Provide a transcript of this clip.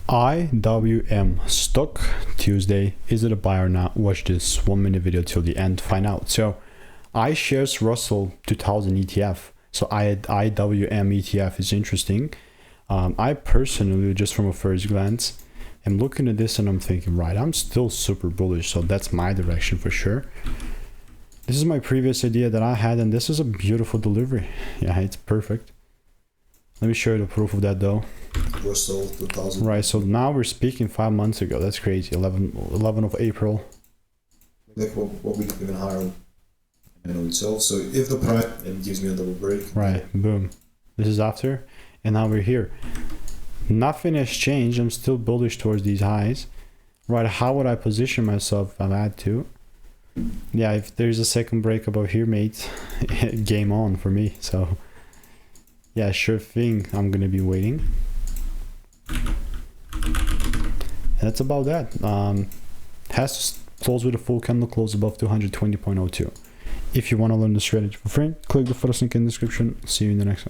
IWM Stock Tuesday. Is it a buy or not? Watch this 1 minute video till the end, find out. So iShares Russell 2000 ETF. So IWM ETF is interesting. I personally, just from a first glance, am looking at this and I'm thinking, right, I'm still super bullish. So that's my direction for sure. This is my previous idea that I had, and this is a beautiful delivery. Yeah, it's perfect. Let me show you the proof of that though. Russell 2000. Right, so now we're speaking 5 months ago. That's crazy. 11 of April. Like what we even higher in itself. So if the price, it gives me a double break. Right, boom. This is after, and now we're here. Nothing has changed. I'm still bullish towards these highs. Right, how would I position myself if I had to? Yeah, if there's a second break above here, mate, game on for me. So yeah, sure thing, I'm gonna be waiting. And that's about that. Has to close with a full candle close above 220.02. If you want to learn the strategy for free, click the first link in the description. See you in the next one.